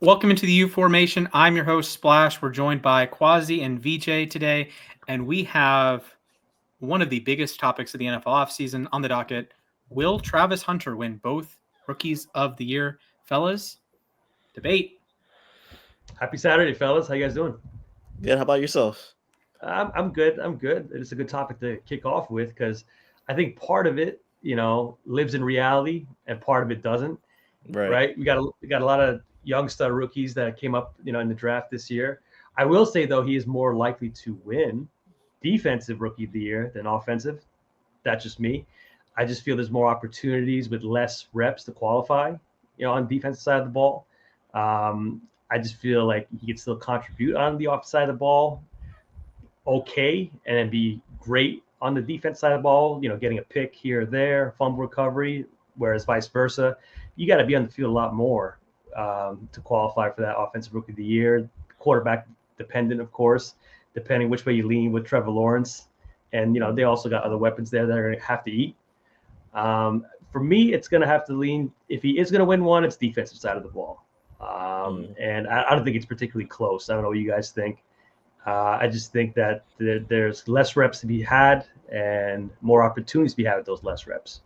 Welcome into the UFormation. I'm your host, Splash. We're joined by Kwasi and Vijay today, and we have one of the biggest topics of the NFL offseason on the docket. Will Travis Hunter win both Rookies of the Year? Fellas, debate. Happy Saturday, fellas. How you guys doing? Good. How about yourself? I'm good. I'm good. It's a good topic to kick off with because I think part of it, lives in reality and part of it doesn't. Right. Right? We got a lot of young star rookies that came up, in the draft this year. I will say though, he is more likely to win defensive rookie of the year than offensive. That's just me. I just feel there's more opportunities with less reps to qualify, on the defensive side of the ball. I just feel like he can still contribute on the offensive side of the ball, okay, and then be great on the defense side of the ball. Getting a pick here or there, fumble recovery. Whereas vice versa, you got to be on the field a lot more to qualify for that offensive rookie of the year. Quarterback dependent, of course, depending which way you lean with Trevor Lawrence, and they also got other weapons there that are going to have to eat. For me, it's going to have to lean. If he is going to win one, it's defensive side of the ball. And I don't think it's particularly close. I don't know what you guys think. I just think that there's less reps to be had and more opportunities to be had with those less reps.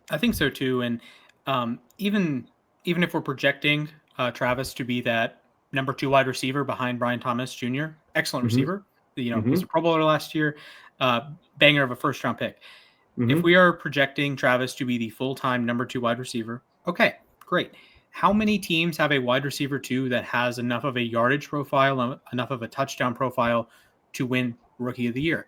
I think so too. And even if we're projecting Travis to be that number 2 wide receiver behind Brian Thomas Jr., excellent Mm-hmm. receiver. Mm-hmm. Was a Pro Bowler last year, banger of a first round pick. Mm-hmm. If we are projecting Travis to be the full-time number 2 wide receiver, okay, great. How many teams have a wide receiver 2 that has enough of a yardage profile, enough of a touchdown profile to win Rookie of the Year?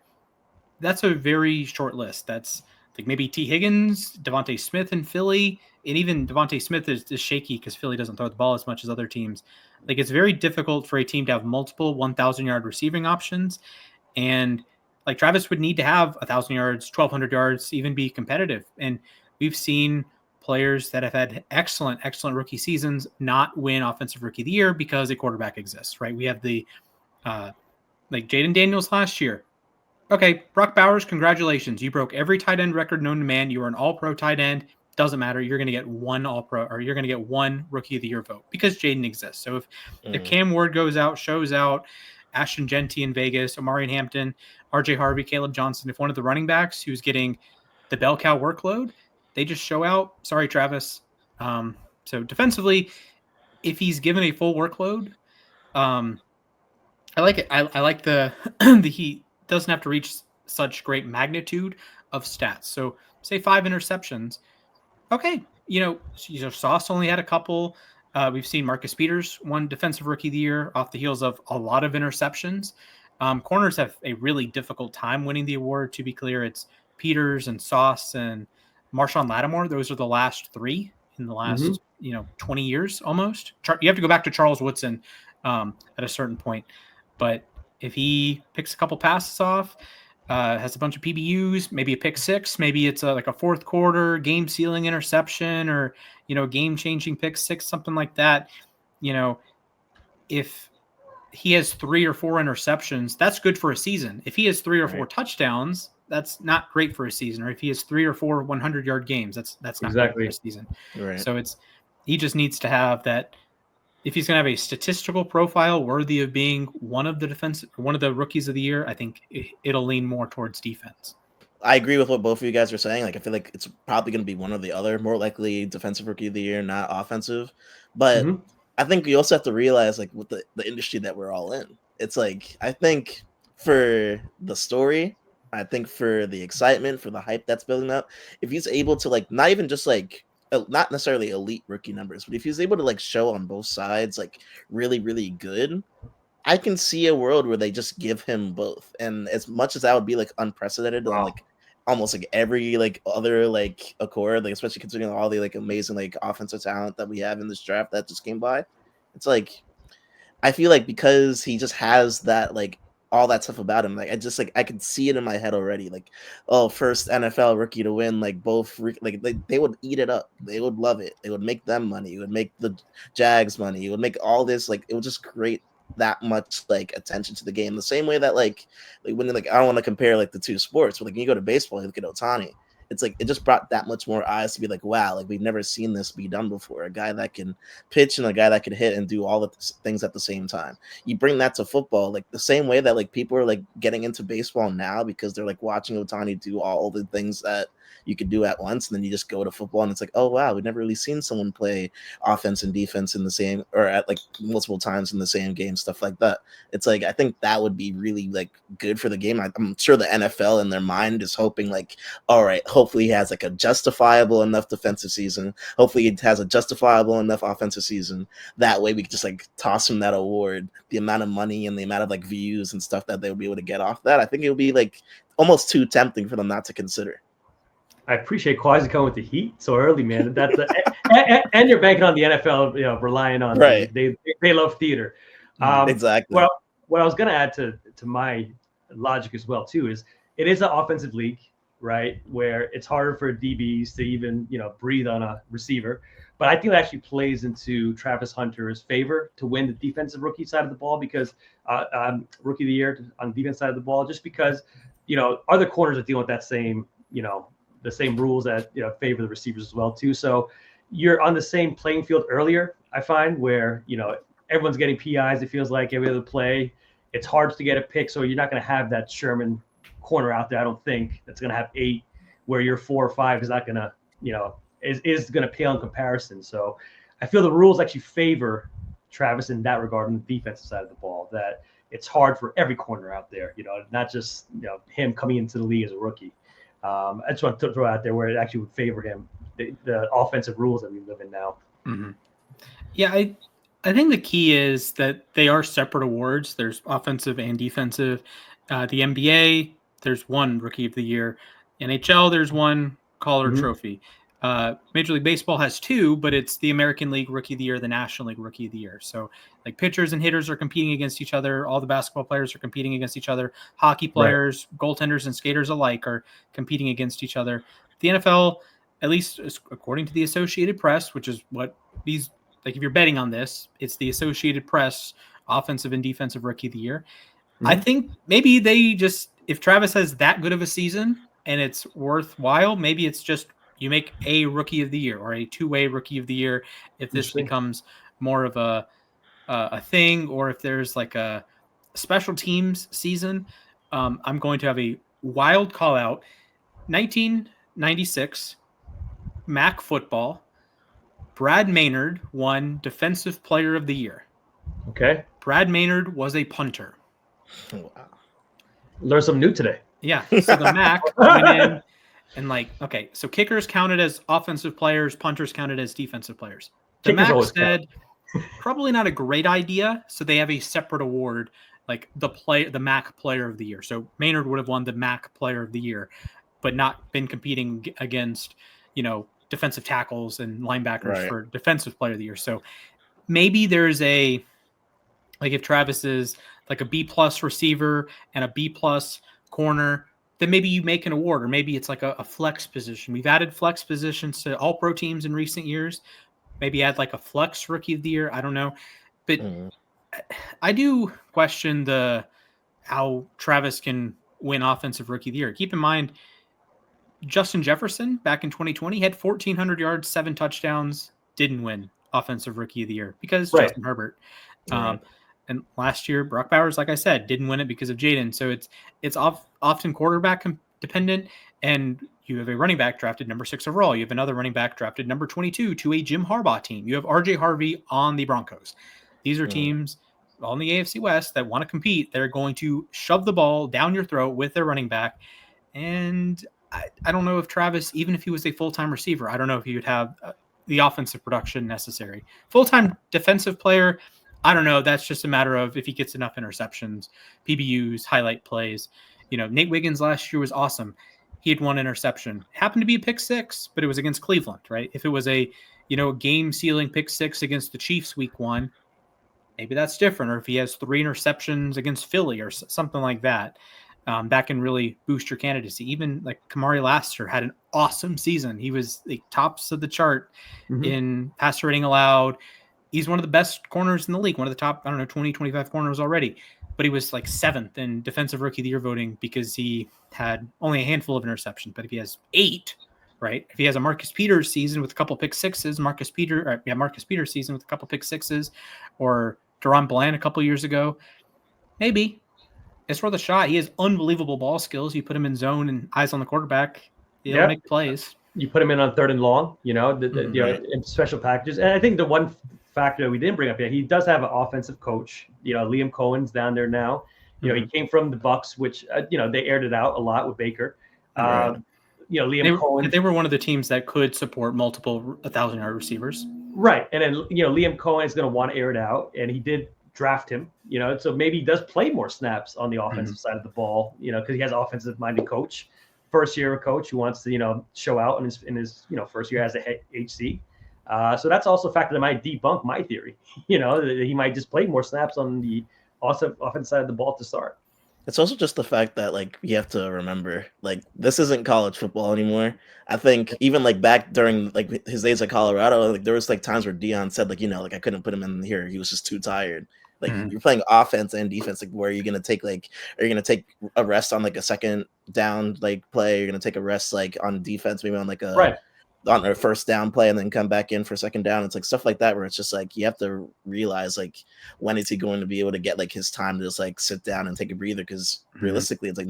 That's a very short list. That's like maybe T. Higgins, Devontae Smith in Philly, and even Devontae Smith is shaky because Philly doesn't throw the ball as much as other teams. Like it's very difficult for a team to have multiple 1,000-yard receiving options, and like Travis would need to have 1,000 yards, 1,200 yards, even be competitive. And we've seen players that have had excellent rookie seasons not win Offensive Rookie of the Year because a quarterback exists, right? We have the like Jaden Daniels last year. Okay, Brock Bowers, congratulations. You broke every tight end record known to man. You were an all-pro tight end. Doesn't matter. You're going to get one all-pro, or you're going to get one Rookie of the Year vote because Jaden exists. So if Cam Ward goes out, shows out, Ashton Genty in Vegas, Omarion Hampton, RJ Harvey, Caleb Johnson, if one of the running backs who's getting the bell cow workload, they just show out. Sorry, Travis. So defensively, if he's given a full workload, I like it. I like the the he doesn't have to reach such great magnitude of stats. So say 5 interceptions. Okay, Sauce only had a couple. We've seen Marcus Peters won Defensive Rookie of the Year off the heels of a lot of interceptions. Corners have a really difficult time winning the award. To be clear, it's Peters and Sauce and Marshawn Lattimore. Those are the last 3 in the last 20 years almost. You have to go back to Charles Woodson at a certain point. But if he picks a couple passes off, has a bunch of PBUs, maybe a pick 6, maybe it's like a fourth quarter game sealing interception or, game changing pick 6, something like that. If he has 3 or 4 interceptions, that's good for a season. If he has 3 or 4 touchdowns, that's not great for a season. Or if he has 3 or 4 100-yard games, that's not Exactly. great for a season. Right. So he just needs to have that. If he's going to have a statistical profile worthy of being one of the rookies of the year, I think it'll lean more towards defense. I agree with what both of you guys are saying. Like, I feel like it's probably going to be one or the other, more likely defensive rookie of the year, not offensive. But I think you also have to realize, like, with the industry that we're all in, it's like, I think for the story, I think for the excitement, for the hype that's building up, if he's able to, like, not even just, like, not necessarily elite rookie numbers, but if he's able to, like, show on both sides, like, really, really good, I can see a world where they just give him both. And as much as that would be, like, unprecedented on, like, almost like every like other like accord, like especially considering all the like amazing like offensive talent that we have in this draft that just came by, it's like I feel like because he just has that like all that stuff about him, like I could see it in my head already, like, oh, first NFL rookie to win like both, like they would eat it up, they would love it, it would make them money, it would make the Jags money, it would make all this, like it would just create that much like attention to the game, the same way that like when like I don't want to compare like the two sports, but like when you go to baseball, you look at Ohtani, it's like it just brought that much more eyes to be like, wow, like we've never seen this be done before. A guy that can pitch and a guy that can hit and do all the things at the same time. You bring that to football, like the same way that like people are like getting into baseball now because they're like watching Ohtani do all the things that you could do at once, and then you just go to football and it's like, oh wow, we've never really seen someone play offense and defense in the same or at like multiple times in the same game, stuff like that. It's like I think that would be really like good for the game. I'm sure the NFL in their mind is hoping like, all right, hopefully he has like a justifiable enough defensive season. Hopefully he has a justifiable enough offensive season. That way we could just like toss him that award. The amount of money and the amount of like views and stuff that they'll be able to get off that, I think it would be like almost too tempting for them not to consider. I appreciate Kwasi coming with the heat so early, man. That's and you're banking on the NFL, relying on right. They love theater. Exactly. Well, what I was going to add to my logic as well too is it is an offensive league, right? Where it's harder for DBs to even breathe on a receiver. But I think it actually plays into Travis Hunter's favor to win the defensive rookie side of the ball because rookie of the year on the defense side of the ball, just because other corners are dealing with that same the same rules that favor the receivers as well too. So you're on the same playing field earlier, I find, where everyone's getting PIs. It feels like every other play. It's hard to get a pick, so you're not going to have that Sherman corner out there. I don't think that's going to have 8, where your 4 or 5 is not going to is going to pale in comparison. So I feel the rules actually favor Travis in that regard on the defensive side of the ball. That it's hard for every corner out there, not just him coming into the league as a rookie. I just want to throw out there where it actually would favor him, the offensive rules that we live in now. Mm-hmm. Yeah, I think the key is that they are separate awards. There's offensive and defensive. The NBA, there's one Rookie of the Year. NHL, there's one Calder Trophy. Major League Baseball has 2, but it's the American League Rookie of the Year, the National League Rookie of the Year. So like pitchers and hitters are competing against each other. All the basketball players are competing against each other. Hockey players, goaltenders, and skaters alike are competing against each other. The NFL, at least according to the Associated Press, which is what these, like if you're betting on this, it's the Associated Press offensive and defensive Rookie of the Year. I think maybe they just, if Travis has that good of a season and it's worthwhile, maybe it's just you make a Rookie of the Year or a 2-way Rookie of the Year if this becomes more of a thing, or if there's like a special teams season. I'm going to have a wild call out. 1996 MAC football. Brad Maynard won Defensive Player of the Year. Okay. Brad Maynard was a punter. Wow. Learn something new today. Yeah. So the MAC went in and so kickers counted as offensive players, punters counted as defensive players. The MAC said probably not a great idea, so they have a separate award, like the MAC Player of the Year. So Maynard would have won the MAC Player of the Year, but not been competing against, defensive tackles and linebackers for Defensive Player of the Year. So maybe there's if Travis is like a B+ receiver and a B+ corner, then maybe you make an award, or maybe it's like a flex position. We've added flex positions to all pro teams in recent years. Maybe add like a flex Rookie of the Year. I don't know. But I do question how Travis can win Offensive Rookie of the Year. Keep in mind, Justin Jefferson back in 2020 had 1,400 yards, 7 touchdowns, didn't win Offensive Rookie of the Year because Justin Herbert. And last year, Brock Bowers, like I said, didn't win it because of Jaden. So it's often quarterback dependent, and you have a running back drafted number 6 overall. You have another running back drafted number 22 to a Jim Harbaugh team. You have RJ Harvey on the Broncos. These are teams all in the AFC West that want to compete. They're going to shove the ball down your throat with their running back. And I don't know if Travis, even if he was a full-time receiver, I don't know if he would have the offensive production necessary. Full-time defensive player, I don't know. That's just a matter of if he gets enough interceptions, PBUs, highlight plays. Nate Wiggins last year was awesome. He had 1 interception. Happened to be a pick 6, but it was against Cleveland, right? If it was a, game-sealing pick 6 against the Chiefs week 1, maybe that's different. Or if he has 3 interceptions against Philly or something like that, that can really boost your candidacy. Even like Kamari Lassiter had an awesome season. He was the tops of the chart in passer rating allowed. He's one of the best corners in the league, one of the top, 20, 25 corners already. but he was like 7th in defensive rookie of the year voting because he had only a handful of interceptions. But if he has 8, right? If he has a Marcus Peters season with a couple pick sixes, Marcus Peters season with a couple pick sixes, or Deron Bland a couple years ago, maybe it's worth a shot. He has unbelievable ball skills. You put him in zone and eyes on the quarterback, he'll make plays. You put him in on 3rd and long, you know, in special packages. And I think the one factor that we didn't bring up yet, he does have an offensive coach. You know, Liam Cohen's down there now. You know, he came from the Bucks, which you know, they aired it out a lot with Baker. You know, Liam Cohen. They were one of the teams that could support multiple 1,000-yard receivers. Right, and then you know, Liam Cohen is going to want to air it out, and he did draft him. You know, so maybe he does play more snaps on the offensive side of the ball. You know, because he has an offensive-minded coach. First year coach who wants to, you know, show out in his you know, first year as a HC. So that's also a factor that might debunk my theory, you know, that he might just play more snaps on the offensive side of the ball to start. It's also just the fact that, like, you have to remember, like, this isn't college football anymore. I think even, like, back during, like, his days at Colorado, like, there was, like, times where Deion said, like, you know, like, I couldn't put him in here. He was just too tired. Like, you're playing offense and defense, like, where you're going to take, like, are you going to take a rest on, like, a second down, like, play? You're going to take a rest, like, on defense, maybe on, like, on a first down play and then come back in for second down. It's like stuff like that where it's just like you have to realize, like, when is he going to be able to get, like, his time to just, like, sit down and take a breather? Because realistically, it's like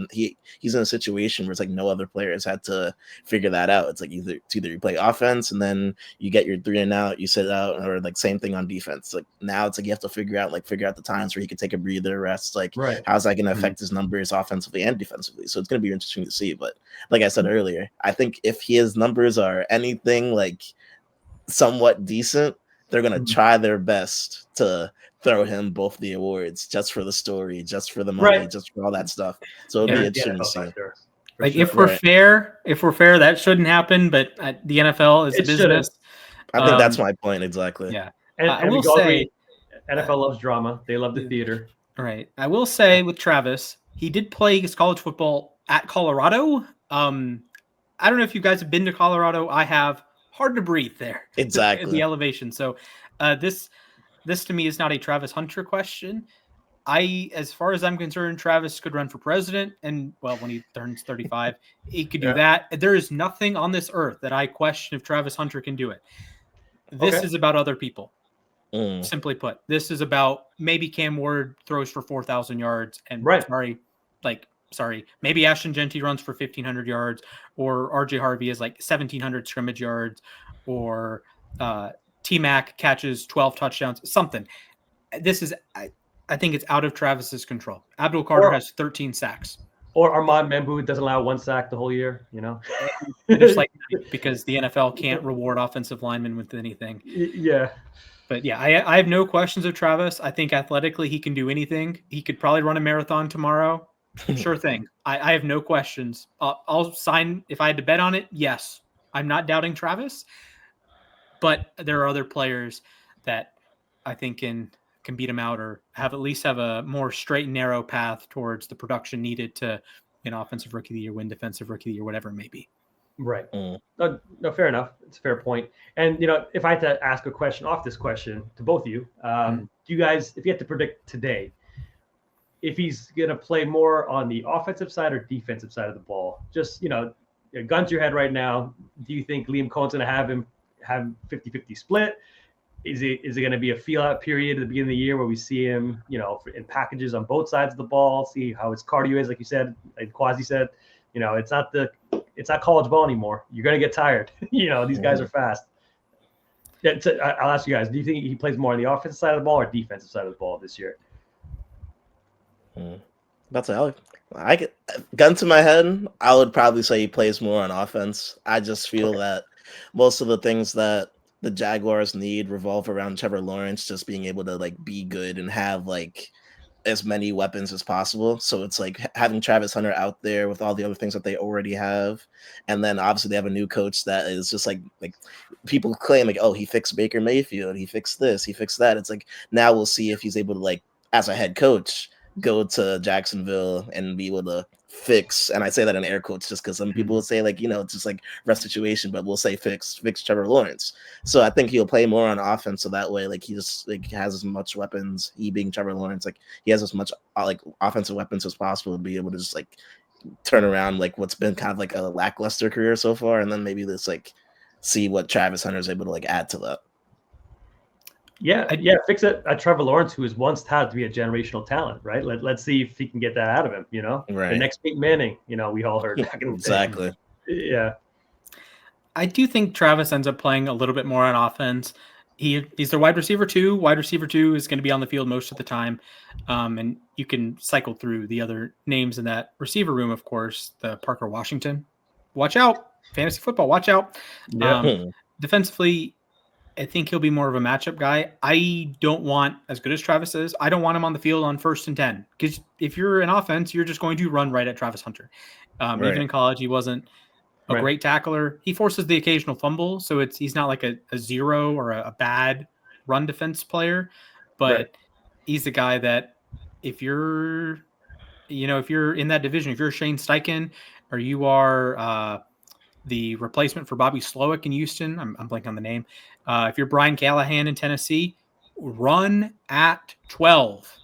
he's in a situation where it's like no other player has had to figure that out. It's like either you play offense and then you get your 3 and out, you sit out, or like same thing on defense. Like now it's like you have to figure out the times where he can take a breather, rest. Like how's that going to affect his numbers offensively and defensively? So it's going to be interesting to see. But like I said earlier, I think if his numbers are anything like somewhat decent, they're going to try their best to throw him both the awards just for the story, just for the money, just for all that stuff. So it'll be interesting to see. Like if we're fair, that shouldn't happen. But the NFL is a business. I think that's my point exactly. Yeah, and I will say, NFL loves drama. They love the theater. Right. I will say with Travis, he did play his college football at Colorado. I don't know if you guys have been to Colorado. I have. Hard to breathe there. Exactly. The elevation. So this to me is not a Travis Hunter question. As far as I'm concerned, Travis could run for president. And well, when he turns 35, he could do that. There is nothing on this earth that I question if Travis Hunter can do it. This is about other people. Simply put, this is about maybe Cam Ward throws for 4,000 yards and sorry, maybe Ashton Genty runs for 1,500 yards, or RJ Harvey is like 1,700 scrimmage yards, or T-Mac catches 12 touchdowns, something. This is, I think it's out of Travis's control. Abdul Carter has 13 sacks. Or Armand Membu doesn't allow 1 sack the whole year, you know? Just like because the NFL can't reward offensive linemen with anything. Yeah. But yeah, I have no questions of Travis. I think athletically he can do anything. He could probably run a marathon tomorrow. Sure thing. I have no questions. I'll sign if I had to bet on it. Yes, I'm not doubting Travis, but there are other players that I think can beat him out or have a more straight and narrow path towards the production needed to win Offensive Rookie of the Year, win Defensive Rookie of the Year, whatever it may be. Right. No, fair enough. It's a fair point. And you know, if I had to ask a question off this question to both of you, do you guys, if you had to predict today, if he's going to play more on the offensive side or defensive side of the ball, just, you know, gun to your head right now, do you think Liam Cohen's going to have 50-50 split? Is it going to be a feel out period at the beginning of the year where we see him, you know, in packages on both sides of the ball, see how his cardio is, like you said, like Kwasi said, you know, it's not college ball anymore. You're going to get tired. You know, these guys are fast. Yeah, I'll ask you guys, do you think he plays more on the offensive side of the ball or defensive side of the ball this year? That's all. I get gun to my head. I would probably say he plays more on offense. I just feel that most of the things that the Jaguars need revolve around Trevor Lawrence just being able to like be good and have like as many weapons as possible. So it's like having Travis Hunter out there with all the other things that they already have, and then obviously they have a new coach that is just like people claim like, oh, he fixed Baker Mayfield, he fixed this, he fixed that. It's like now we'll see if he's able to like as a head coach go to Jacksonville and be able to fix, and I say that in air quotes just because some people will say like, it's just like rest situation, but we'll say fix Trevor Lawrence. So I think he'll play more on offense, so that way like he just like has as much weapons. He being Trevor Lawrence, like he has as much like offensive weapons as possible to be able to just like turn around like what's been kind of like a lackluster career so far, and then maybe let's like see what Travis Hunter is able to like add to that. Yeah, fix it at Trevor Lawrence, who was once touted to be a generational talent, right? Let's see if he can get that out of him, Right. The next Peyton Manning, we all heard back in the exactly. day. Yeah. I do think Travis ends up playing a little bit more on offense. He's their wide receiver 2. Wide receiver 2 is going to be on the field most of the time. And you can cycle through the other names in that receiver room, of course, the Parker Washington. Watch out. Fantasy football, watch out. Yeah. Defensively, I think he'll be more of a matchup guy. I don't want, as good as Travis is, I don't want him on the field on 1st and 10. Because if you're in offense, you're just going to run right at Travis Hunter. Right. Even in college, he wasn't a great tackler. He forces the occasional fumble, so he's not like a zero or a bad run defense player. But he's the guy that if you're in that division, if you're Shane Steichen or you are the replacement for Bobby Slowick in Houston, I'm blanking on the name. If you're Brian Callahan in Tennessee, run at 12.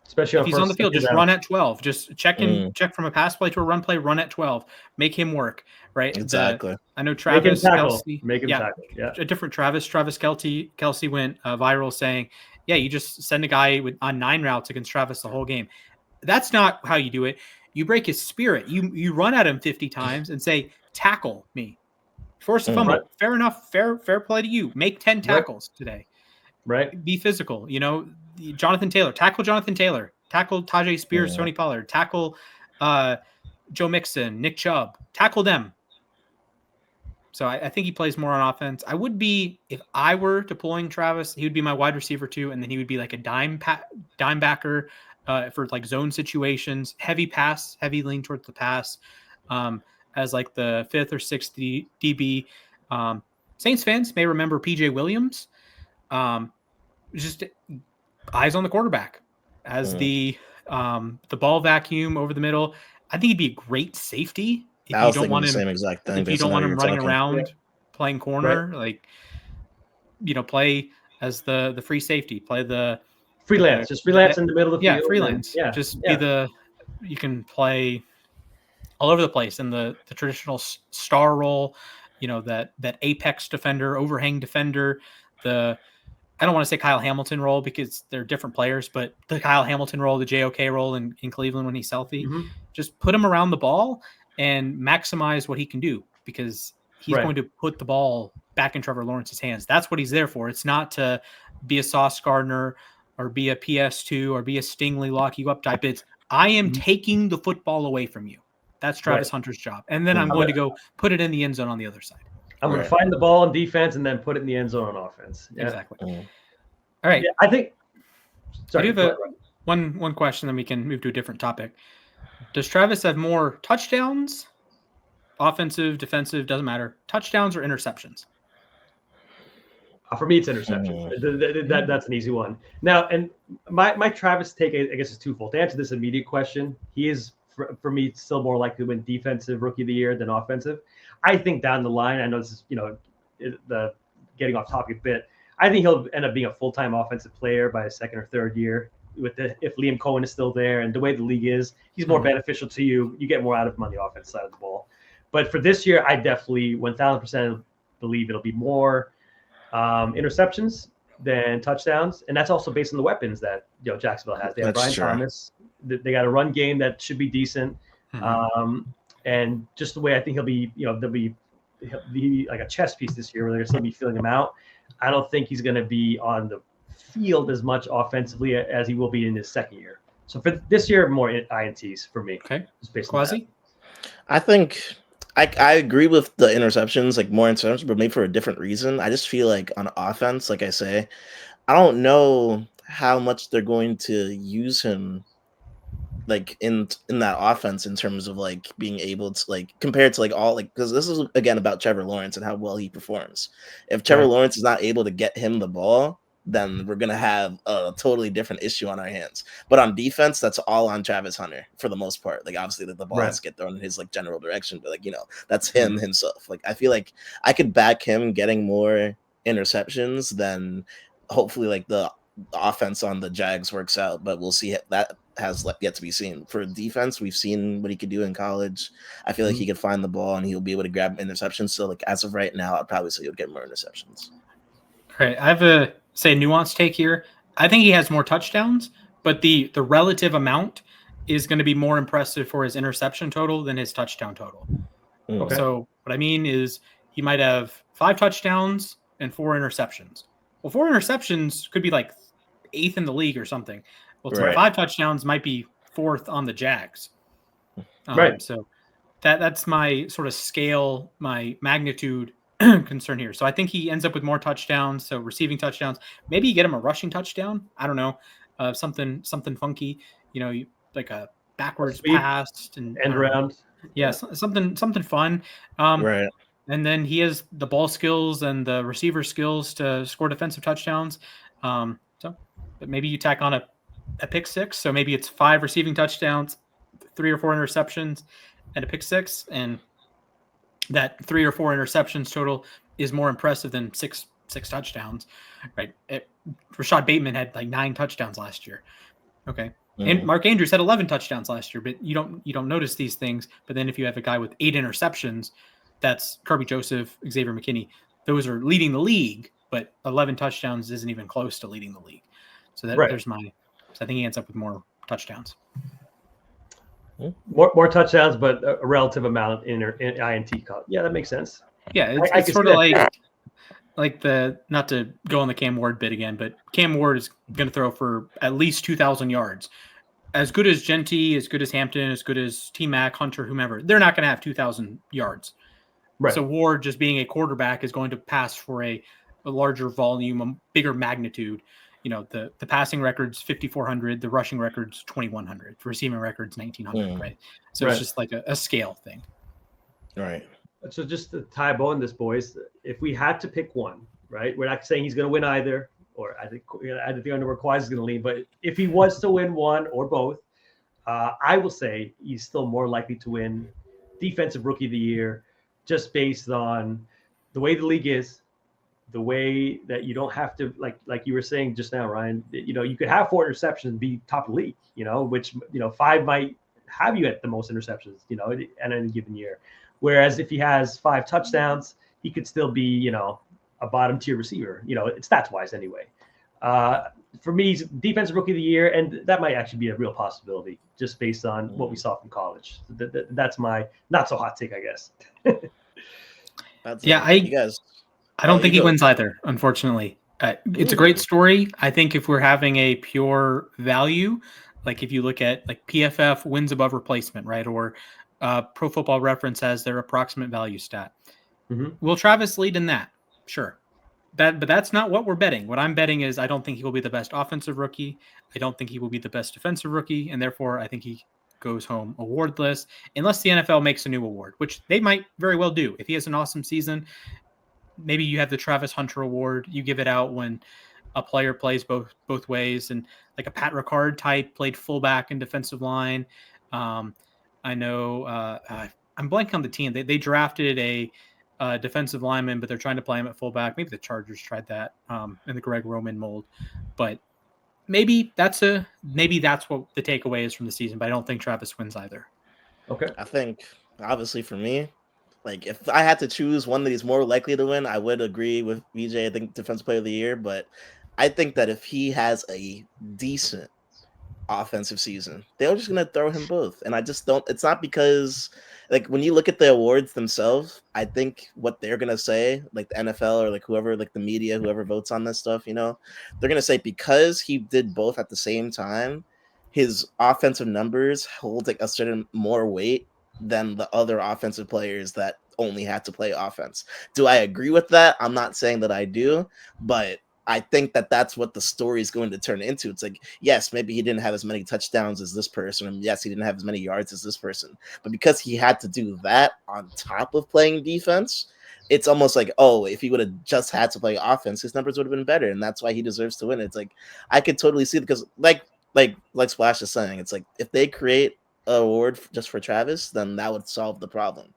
Especially if he's on the field, just run at 12. Just check from a pass play to a run play, run at 12. Make him work, right? Exactly. I know Travis Kelce. Make him tackle. Yeah. A different Travis Kelce went viral saying, yeah, you just send a guy on 9 routes against Travis the whole game. That's not how you do it. You break his spirit. You run at him 50 times and say, tackle me. Force a fumble. Right. Fair enough. Fair play to you. Make 10 tackles today. Right. Be physical. Jonathan Taylor. Tackle Jonathan Taylor. Tackle Tajay Spears, Tony Pollard. Tackle Joe Mixon, Nick Chubb. Tackle them. So I think he plays more on offense. I would be, if I were deploying Travis, he would be my wide receiver 2, and then he would be like a dime backer for like zone situations, heavy lean towards the pass, as like the 5th or 6th DB. Saints fans may remember PJ Williams. Just eyes on the quarterback as the ball vacuum over the middle. I think he'd be a great safety. If you don't want him, the same exact thing. If you don't want him running around playing corner, play as the free safety, play the freelance, just freelance in the middle of the field. Freelance. You can play all over the place in the traditional star role, that apex defender, overhang defender, I don't want to say Kyle Hamilton role because they're different players, but the Kyle Hamilton role, the JOK role in Cleveland when he's healthy, just put him around the ball and maximize what he can do, because he's going to put the ball back in Trevor Lawrence's hands. That's what he's there for. It's not to be a Sauce Gardner or be a PS2 or be a Stingley lock you up type. It's I am taking the football away from you. That's Travis Hunter's job. And then I'm going to go put it in the end zone on the other side. I'm going to find the ball in defense and then put it in the end zone on offense. Yeah. Exactly. All right. Yeah, I think. Sorry. I do have one question, then we can move to a different topic. Does Travis have more touchdowns, offensive, defensive, doesn't matter, touchdowns or interceptions? For me, it's interceptions. That's an easy one. Now, and my Travis take, I guess, is twofold. To answer this immediate question, he is, for me, still more likely to win defensive rookie of the year than offensive. I think down the line, I know this is, the getting off topic a bit, I think he'll end up being a full-time offensive player by his 2nd or 3rd year. If Liam Cohen is still there and the way the league is, he's more beneficial to you. You get more out of him on the offense side of the ball. But for this year, I definitely 1,000% believe it'll be more interceptions than touchdowns, and that's also based on the weapons that Jacksonville has. They have Brian Thomas. They got a run game that should be decent, and just the way I think he'll be like a chess piece this year, where they're going to still be filling him out. I don't think he's going to be on the field as much offensively as he will be in his 2nd year. So for this year, more INTs for me. Okay, Kwasi? I think I agree with the interceptions, like more interceptions, but maybe for a different reason. I just feel like on offense, like I say, I don't know how much they're going to use him like in that offense in terms of like being able to like compared to like all like, because this is again about Trevor Lawrence and how well he performs. If Trevor Lawrence is not able to get him the ball, then we're going to have a totally different issue on our hands. But on defense, that's all on Travis Hunter for the most part. Like, obviously, the ball has to get thrown in his like general direction, but like, you know, that's him himself. Like, I feel like I could back him getting more interceptions than hopefully like the offense on the Jags works out, but we'll see. That has yet to be seen. For defense, we've seen what he could do in college. I feel like he could find the ball and he'll be able to grab interceptions. So like as of right now, I'd probably say he'll get more interceptions. Right. I have a nuanced take here. I think he has more touchdowns, but the relative amount is going to be more impressive for his interception total than his touchdown total. Okay. So what I mean is he might have 5 touchdowns and 4 interceptions. Well, 4 interceptions could be like 8th in the league or something. Well, 5 touchdowns might be 4th on the Jags. Right. So that's my sort of scale, my magnitude concern here. So I think he ends up with more touchdowns. So receiving touchdowns, maybe you get him a rushing touchdown. I don't know, something funky. You know, like a backwards pass and end around. Yeah, something fun. Right. And then he has the ball skills and the receiver skills to score defensive touchdowns. But maybe you tack on a pick 6. So maybe it's 5 receiving touchdowns, 3 or 4 interceptions, and a pick 6. And that 3 or 4 interceptions total is more impressive than six touchdowns, right? Rashad Bateman had like 9 touchdowns last year. Okay. And Mark Andrews had 11 touchdowns last year, but you don't notice these things. But then if you have a guy with 8 interceptions, that's Kirby Joseph, Xavier McKinney. Those are leading the league, but 11 touchdowns isn't even close to leading the league. So there's my. So I think he ends up with more touchdowns. More touchdowns, but a relative amount in INT. Yeah, that makes sense. Yeah, it's sort of like the, not to go on the Cam Ward bit again, but Cam Ward is going to throw for at least 2,000 yards. As good as Genty, as good as Hampton, as good as T-Mac, Hunter, whomever, they're not going to have 2,000 yards. Right. So Ward, just being a quarterback, is going to pass for a larger volume, a bigger magnitude. You know, the passing record's 5,400, the rushing record's 2,100, the receiving record's 1,900, right? So it's just like a scale thing. Right. So just to tie a bow on this, boys, if we had to pick one, right? We're not saying he's going to win either, or I think under where Kwasi is going to lean, but if he was to win one or both, I will say he's still more likely to win Defensive Rookie of the Year, just based on the way the league is, the way that you don't have to, like you were saying just now, Ryan, you know, you could have 4 interceptions and be top of the league, you know, which, you know, 5 might have you at the most interceptions, you know, at any given year. Whereas if he has 5 touchdowns, he could still be, you know, a bottom tier receiver, you know, stats wise anyway. For me, he's Defensive Rookie of the Year, and that might actually be a real possibility just based on what we saw from college. That's my not so hot take, I guess. I don't think he wins either, unfortunately. It's a great story. I think if we're having a pure value, like if you look at like PFF wins above replacement, right? Or Pro Football Reference has their approximate value stat. Will Travis lead in that? Sure. But that's not what we're betting. What I'm betting is I don't think he will be the best offensive rookie. I don't think he will be the best defensive rookie. And therefore, I think he goes home awardless unless the NFL makes a new award, which they might very well do. If he has an awesome season, maybe you have the Travis Hunter Award. You give it out when a player plays both ways. And like a Pat Ricard type played fullback and defensive line. I know I'm blanking on the team. They drafted a defensive lineman, but they're trying to play him at fullback. Maybe the Chargers tried that in the Greg Roman mold. But maybe that's what the takeaway is from the season. But I don't think Travis wins either. Okay. I think obviously for me, like if I had to choose one that he's more likely to win, I would agree with Vijay. I think Defensive Player of the Year, but I think that if he has a decent offensive season, they're just gonna throw him both. And I just don't. It's not because like when you look at the awards themselves, I think what they're gonna say, like the NFL or like whoever, like the media, whoever votes on this stuff, you know, they're gonna say because he did both at the same time, his offensive numbers hold like a certain more weight than the other offensive players that only had to play offense. Do I agree with that? I'm not saying that I do, but I think that that's what the story is going to turn into. It's like, yes, maybe he didn't have as many touchdowns as this person, and yes, he didn't have as many yards as this person, but because he had to do that on top of playing defense, it's almost like, oh, if he would have just had to play offense, his numbers would have been better, and that's why he deserves to win. It's like I could totally see it because like Splash is saying, it's like if they create an award just for Travis, then that would solve the problem.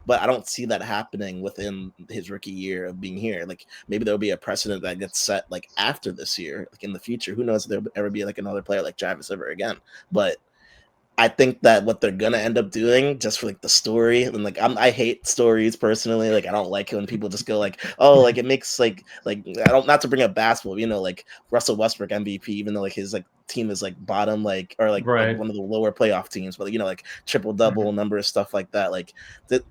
But I don't see that happening within his rookie year of being here. Like maybe there'll be a precedent that gets set like after this year, like in the future. Who knows if there'll ever be like another player like Travis ever again. But I think that what they're gonna end up doing, just for like the story, and like I hate stories personally. Like I don't like it when people just go like, oh, like it makes like I don't, not to bring up basketball, like Russell Westbrook MVP, even though like his like team is like bottom, like or like one of the lower playoff teams, but like triple double number of stuff like that, like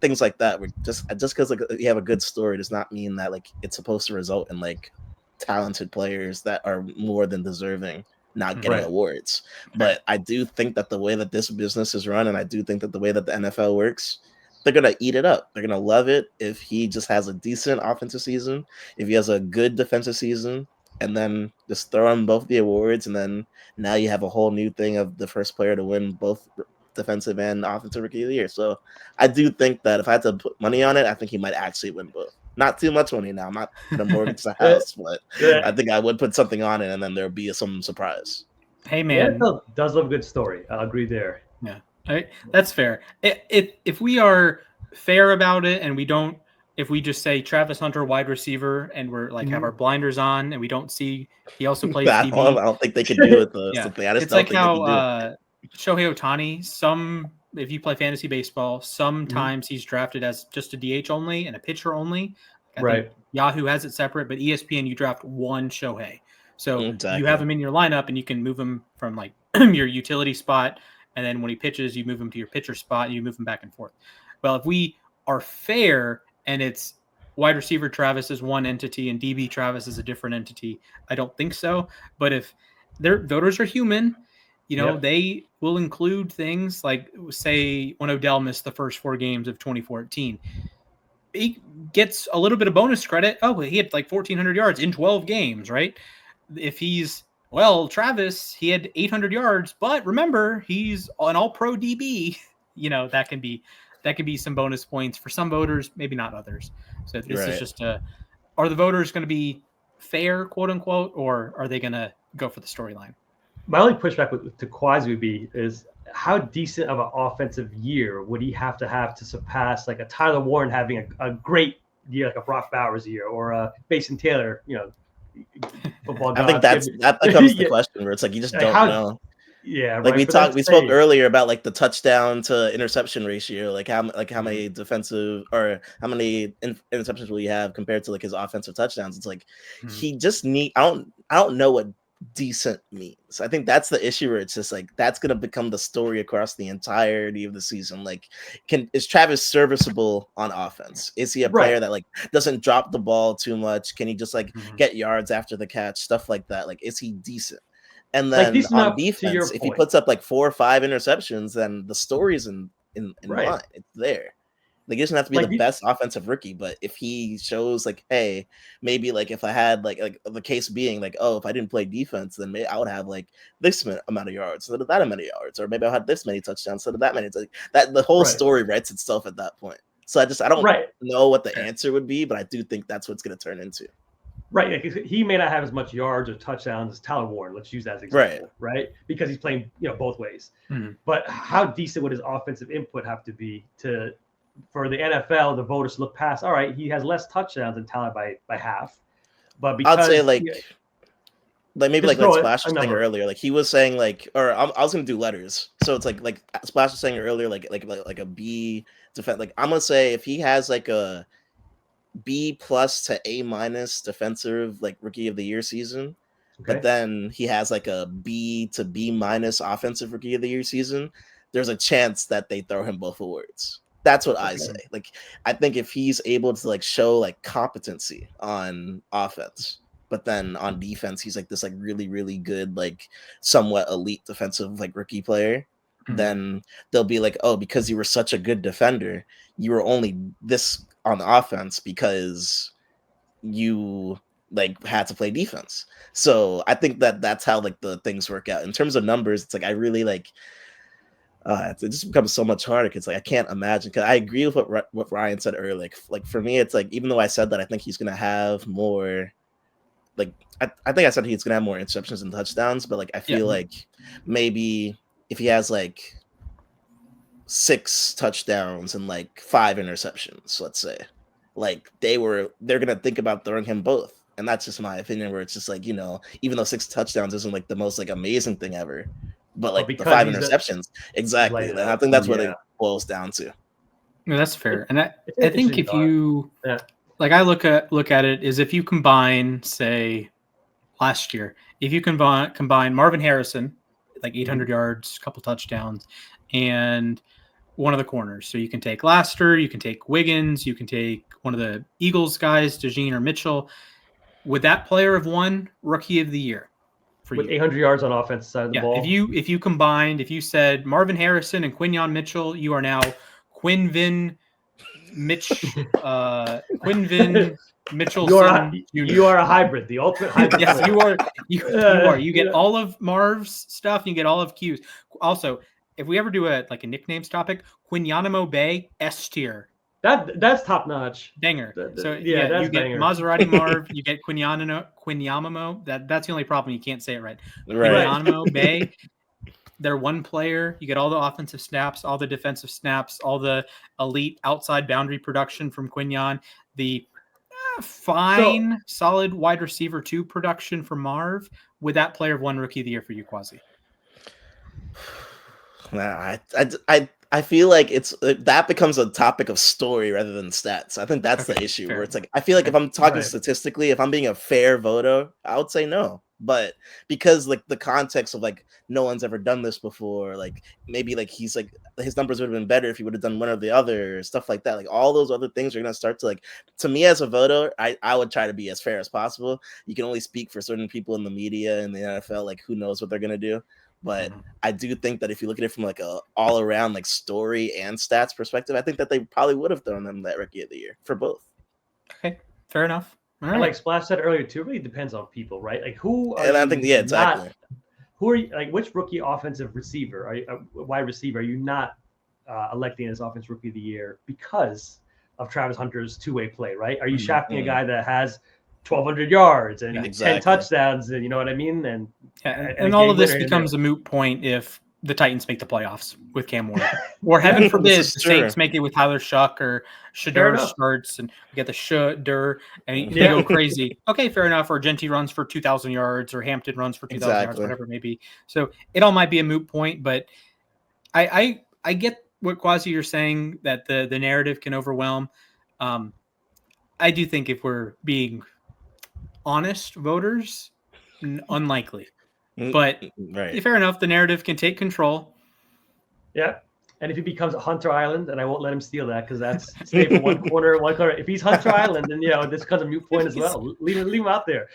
things like that. Where just because like you have a good story does not mean that like it's supposed to result in like talented players that are more than deserving not getting awards. But I do think that the way that this business is run, and I do think that the way that the NFL works, they're going to eat it up. They're going to love it if he just has a decent offensive season, if he has a good defensive season, and then just throw him both the awards. And then now you have a whole new thing of the first player to win both defensive and offensive rookie of the year. So I do think that if I had to put money on it, I think he might actually win both. Not too much money now. I'm not going to mortgage the house, but I think I would put something on it, and then there'll be some surprise. Hey, man. Yeah, does love a good story. I'll agree there. Yeah, that's fair. If we are fair about it and we don't, if we just say Travis Hunter wide receiver and we're like have our blinders on and we don't see he also plays DB. I don't think they could do it though. Yeah. I just it's don't like think how Shohei Ohtani, if you play fantasy baseball, sometimes he's drafted as just a DH only and a pitcher only. I think Yahoo has it separate, but ESPN, you draft one Shohei. So you have him in your lineup and you can move him from like your utility spot. And then when he pitches, you move him to your pitcher spot and you move him back and forth. Well, if we are fair and it's wide receiver Travis is one entity and DB Travis is a different entity, I don't think so. But if their voters are human, they will include things like, say, when Odell missed the first 4 games of 2014. He gets a little bit of bonus credit. Oh, he had like 1,400 yards in 12 games, right? If he's, Travis, he had 800 yards, but remember, he's an all-pro DB. That can be some bonus points for some voters, maybe not others. So this is just are the voters going to be fair, quote unquote, or are they going to go for the storyline? My only pushback to Kwasi would be is how decent of an offensive year would he have to surpass like a Tyler Warren having a great year, like a Brock Bowers year, or a Mason Taylor, football guy. I think that becomes the question where it's like you just don't know. Yeah, like we spoke earlier about like the touchdown to interception ratio, like how many defensive or how many interceptions will you have compared to like his offensive touchdowns. It's like he just I don't know what decent means. I think that's the issue where it's just like that's gonna become the story across the entirety of the season. Like, is Travis serviceable on offense? Is he a player that like doesn't drop the ball too much? Can he just like get yards after the catch, stuff like that? Like, is he decent? And then like on defense, if he puts up like 4 or 5 interceptions, then the story's in line. It's there. Like, he doesn't have to be the best offensive rookie, but if he shows like, hey, maybe like if I had like the case being like, oh, if I didn't play defense, then maybe I would have like this amount of yards instead of that amount of yards, or maybe I had this many touchdowns instead of that many. It's like that the whole story writes itself at that point. So I don't know what the answer would be, but I do think that's what it's going to turn into. Right, he may not have as much yards or touchdowns as Tyler Warren. Let's use that as an example, right? Because he's playing, both ways. But how decent would his offensive input have to be for the NFL, the voters to look past? All right, he has less touchdowns than Tyler by half, but because I'd say like maybe like Splash was saying earlier, like he was saying like, or I was gonna do letters, so it's like Splash was saying earlier, like a B defense. Like I'm gonna say if he has like a B+ to A- defensive like rookie of the year season, but then he has like a B to B- offensive rookie of the year season, there's a chance that they throw him both awards. That's what I say. Like, I think if he's able to like show like competency on offense, but then on defense he's like this like really really good like somewhat elite defensive like rookie player, then they'll be like, oh, because you were such a good defender, you were only this on offense because you like had to play defense. So I think that's how like the things work out in terms of numbers. It's like I really like It just becomes so much harder because like I can't imagine. Because I agree with what Ryan said earlier. Like for me, it's like even though I said that I think he's gonna have more. Like I think I said he's gonna have more interceptions and touchdowns, but like I feel like maybe if he has like 6 touchdowns and like 5 interceptions, let's say, like they're gonna think about throwing him both. And that's just my opinion, where it's just like, even though 6 touchdowns isn't like the most like amazing thing ever, but like the 5 interceptions, exactly. And I think that's what it boils down to. No, that's fair. And I think if you like, I look at it is if you combine, say, last year, if you combine Marvin Harrison, like 800 yards, couple touchdowns, and one of the corners. So you can take Laster, you can take Wiggins, you can take one of the Eagles guys, DeJean or Mitchell. Would that player have won Rookie of the Year for with you? 800 yards on offensive side of the ball? If you combined, if you said Marvin Harrison and Quinyon Mitchell, you are now Quinvin Mitchellson. You are a hybrid, the ultimate hybrid. Yes, you are. You are. You get all of Marv's stuff. You get all of Q's. Also, if we ever do a nicknames topic, Quinyanamo Bay S tier. That's top notch. Banger. So that's you get banger. Maserati Marv, you get Quinyanamo. That's the only problem. You can't say it right. Right. Quinyanamo Bay. They're one player. You get all the offensive snaps, all the defensive snaps, all the elite outside boundary production from Quinyon. The solid wide receiver 2 production for Marv. Would that player have won Rookie of the Year for you, Kwasi? I feel like that becomes a topic of story rather than stats. I think that's the issue, where it's like I feel like if I'm talking statistically, if I'm being a fair voter, I would say no. But because like the context of like no one's ever done this before, like maybe like he's like his numbers would have been better if he would have done one or the other, stuff like that. Like all those other things are gonna start to like, to me as a voter, I would try to be as fair as possible. You can only speak for certain people in the media and the NFL, like who knows what they're gonna do. But I do think that if you look at it from like a all around like story and stats perspective, I think that they probably would have thrown them that Rookie of the Year for both. Okay, fair enough. All right. And like Splash said earlier too, it really depends on people, right? Like who are and I think exactly. Who are you, like which rookie offensive receiver, are you, wide receiver, are you not electing as offensive Rookie of the Year because of Travis Hunter's two-way play, right? Are you shafting a guy that has 1,200 yards and 10 touchdowns, and you know what I mean? And all of this becomes a moot point if the Titans make the playoffs with Cam Warner, or heaven forbid the Saints make it with Tyler Shuck or Shador starts and we get the Shador and they go crazy. Okay, fair enough. Or Genty runs for 2,000 yards or Hampton runs for 2,000 yards, whatever it may be. So it all might be a moot point, but I get what Kwasi you're saying, that the narrative can overwhelm. I do think if we're being honest voters, unlikely. But fair enough, the narrative can take control. Yeah. And if he becomes Hunter Island, and I won't let him steal that because that's stay for one corner. If he's Hunter Island, then this becomes a moot point as well. Leave him out there.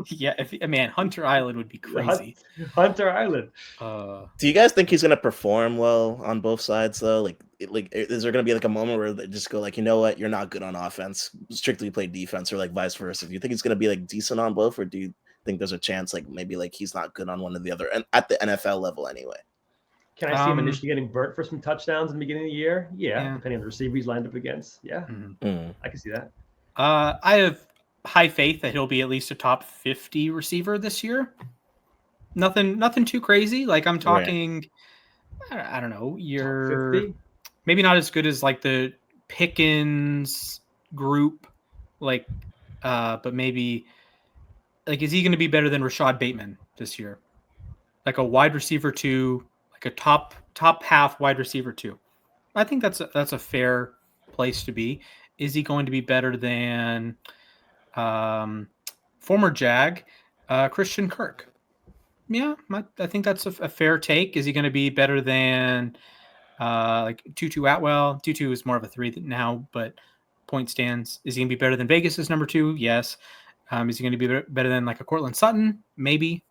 Yeah, Hunter Island would be crazy. Hunter Island. Do you guys think he's gonna perform well on both sides though? Like is there gonna be like a moment where they just go like, you know what, you're not good on offense, strictly play defense, or like vice versa? Do you think he's gonna be like decent on both, or do you think there's a chance like maybe like he's not good on one or the other, and at the NFL level anyway? Can I see him initially getting burnt for some touchdowns in the beginning of the year? Yeah. Depending on the receiver he's lined up against. Yeah, I can see that. I have high faith that he'll be at least a top 50 receiver this year. Nothing too crazy. Like I'm talking, I don't know, you're maybe not as good as like the Pickens group, like, but maybe like, is he going to be better than Rashad Bateman this year? Like a wide receiver 2, like a top half wide receiver 2. I think that's a fair place to be. Is he going to be better than former Jag Christian Kirk? Yeah, I think that's a fair take. Is he going to be better than like Tutu Atwell? Tutu is more of a 3 now, but point stands. Is he going to be better than Vegas's number 2? Yes. Is he going to be better than like a Cortland Sutton? Maybe.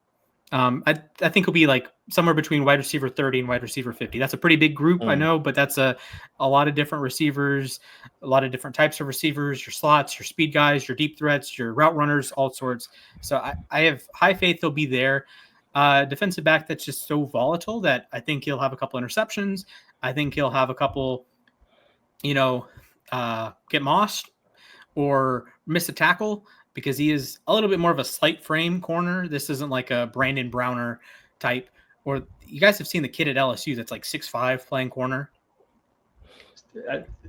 I think he'll be like somewhere between wide receiver 30 and wide receiver 50. That's a pretty big group, I know, but that's a lot of different receivers, a lot of different types of receivers, your slots, your speed guys, your deep threats, your route runners, all sorts. So I have high faith he'll be there. defensive back that's just so volatile that I think he'll have a couple interceptions. I think he'll have a couple, get mossed or miss a tackle because he is a little bit more of a slight frame corner. This isn't like a Brandon Browner type. Or you guys have seen the kid at LSU that's like 6'5" playing corner.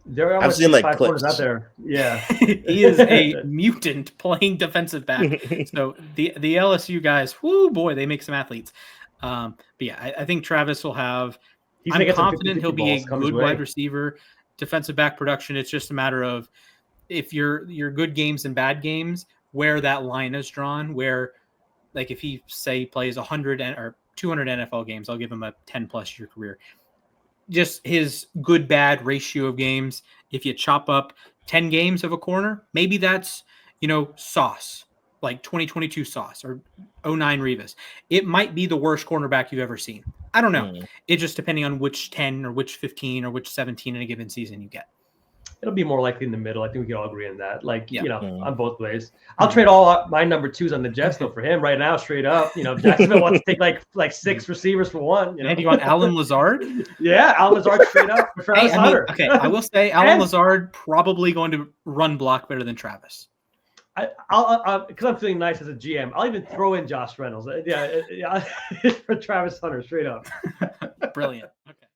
There are I've seen like corners clips out there. Yeah, he is a mutant playing defensive back. So the LSU guys, whoo boy, they make some athletes. But yeah, I think Travis will have. I'm confident he'll be a good wide receiver. Defensive back production. It's just a matter of if your good games and bad games, where that line is drawn. Where, like, if he say plays 100 or 200 NFL games, I'll give him a 10+ year career. Just his good bad ratio of games. If you chop up 10 games of a corner, maybe that's, Sauce, like 2022 Sauce or 09 Revis. It might be the worst cornerback you've ever seen. I don't know. It just depending on which 10 or which 15 or which 17 in a given season you get. It'll be more likely in the middle. I think we can all agree on that. On both ways. I'll trade all my number 2s on the Jets though for him right now, straight up. Jacksonville wants to take like 6 receivers for one. And you want Alan Lazard? Yeah, Alan Lazard straight up for Travis Hunter. I will say Alan Lazard probably going to run block better than Travis. I'll because I'm feeling nice as a GM, I'll even throw in Josh Reynolds. Yeah, for Travis Hunter, straight up. Brilliant. Okay.